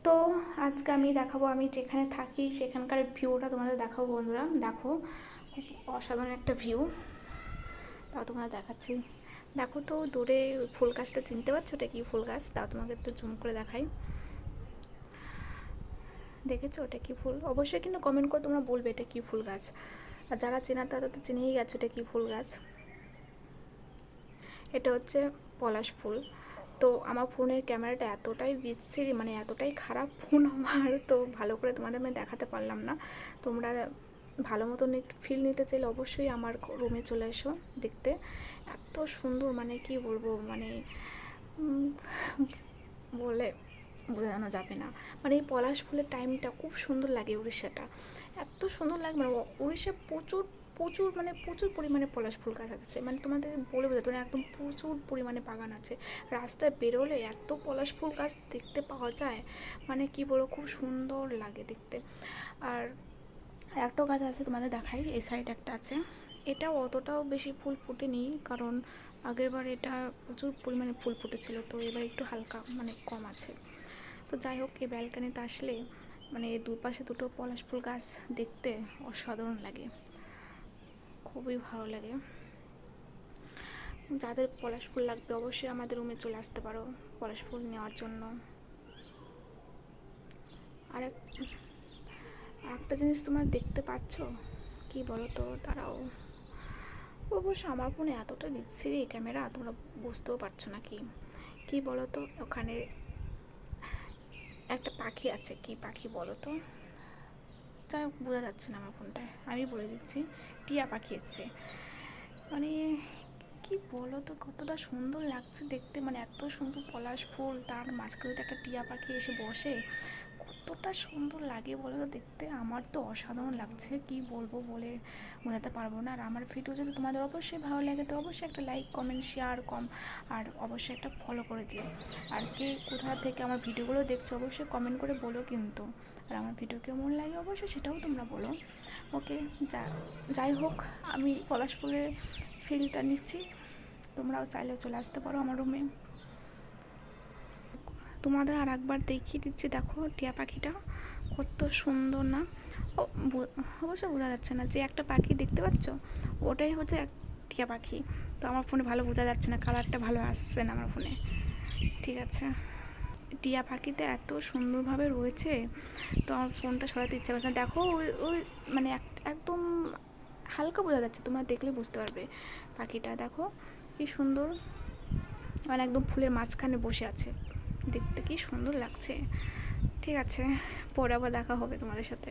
তো আজকে আমি দেখাবো, আমি যেখানে থাকি সেখানকার ভিউটা তোমাদের দেখাবো। বন্ধুরা দেখো, খুব অসাধারণ একটা ভিউ। তাও তোমাদের দেখাচ্ছি। দেখো তো দূরে ওই ফুল গাছটা, চিনতে পারছো ওটা কি ফুল গাছ? তাও তোমাকে একটু জুম করে দেখাই। দেখেছো ওটা কি ফুল? অবশ্যই কিন্তু কমেন্ট করে তোমরা বলবে এটা কি ফুল গাছ। আর যারা চেনার তারা তো চিনেই গেছো এটা কি ফুল গাছ। এটা হচ্ছে পলাশ ফুল। তো আমার ফোনের ক্যামেরাটা এতটাই বিচ্ছিরি, মানে এতটাই খারাপ ফোন আমার, তো ভালো করে তোমাদের আমি দেখাতে পারলাম না। তোমরা ভালো মতন ফিল নিতে চাইলে অবশ্যই আমার রুমে চলে এসো দেখতে। এত সুন্দর, মানে কি বলবো, মানে বলে বোঝানো যাবে না। মানে এই পলাশ ফুলের টাইমটা খুব সুন্দর লাগে, উড়িষ্যাটা এত সুন্দর লাগে। মানে উড়িষ্যা প্রচুর প্রচুর মানে প্রচুর পরিমাণে পলাশ ফুল গাছ আছে, মানে তোমাদের বলে বোঝাতে মানে একদম প্রচুর পরিমাণে বাগান আছে। রাস্তায় বেরোলে এত পলাশ ফুল গাছ দেখতে পাওয়া যায়, মানে কি বলবো, খুব সুন্দর লাগে দেখতে। আর একটা গাছ আছে তোমাদের দেখাই, এই সাইড একটা আছে। এটাও অতটাও বেশি ফুল ফোটেনি, কারণ আগের বার এটা প্রচুর পরিমাণে ফুল ফুটেছিল, তো এবার একটু হালকা মানে কম আছে। তো যাই হোক, এই ব্যালকানিতে আসলে মানে দুপাশে দুটো পলাশ ফুল গাছ দেখতে অসাধারণ লাগে, খুবই ভালো লাগে। যাদের পলাশ ফুল লাগবে অবশ্যই আমাদের রুমে চলে আসতে পারো পলাশ ফুল নেওয়ার জন্য। আর একটা জিনিস তোমরা দেখতে পাচ্ছ কি বলো তো, দাঁড়াও, অবশ্য আমার ফোনে এতটা বিচ্ছিরি ক্যামেরা, তোমরা বুঝতেও পারছো না কি কি বলো তো। ওখানে একটা পাখি আছে, কি পাখি বলো তো, যাই হোক বোঝা যাচ্ছে না আমার ফোনটায়, আমি বলে দিচ্ছি। টিয়া পাখি এসছে, মানে কি বলো তো, কতটা সুন্দর লাগছে দেখতে, মানে এত সুন্দর পলাশ ফুল, তার মাঝখানে একটা টিয়া পাখি এসে বসে, কতটা সুন্দর লাগে বলো তো দেখতে। আমার তো অসাধারণ লাগছে, কি বলবো বলে বোঝাতে পারবো না। আর আমার ভিডিও যদি তোমাদের অবশ্যই ভালো লাগে তো অবশ্যই একটা লাইক কমেন্ট শেয়ার আর অবশ্যই একটা ফলো করে দিও। আর কে কোথা থেকে আমার ভিডিওগুলো দেখছো অবশ্যই কমেন্ট করে বলো কিন্তু। আর আমার ভিডিও কেমন লাগে অবশ্যই সেটাও তোমরা বলো। ওকে, যাই হোক, আমি পলাশ ফুলের ফিলটা নিচ্ছি, তোমরাও চাইলে চলে আসতে পারো আমার রুমে। তোমাদের আর একবার দেখিয়ে দিচ্ছি, দেখো টিয়া পাখিটা কত সুন্দর না। ও অবশ্য বোঝা যাচ্ছে না, যে একটা পাখি দেখতে পাচ্ছ ওটাই হচ্ছে এক টিয়া পাখি। তো আমার ফোনে ভালো বোঝা যাচ্ছে না, কালারটা ভালো আসছে না আমার ফোনে। ঠিক আছে, টিয়া পাখিতে এত সুন্দরভাবে রয়েছে, তো আমার ফোনটা সরাতে ইচ্ছা করছে না। দেখো ওই ওই মানে একদম হালকা বোঝা যাচ্ছে, তোমরা দেখলে বুঝতে পারবে। পাখিটা দেখো কি সুন্দর, মানে একদম ফুলের মাঝখানে বসে আছে, দেখতে কি সুন্দর লাগছে। ঠিক আছে, পরে আবার দেখা হবে তোমাদের সাথে।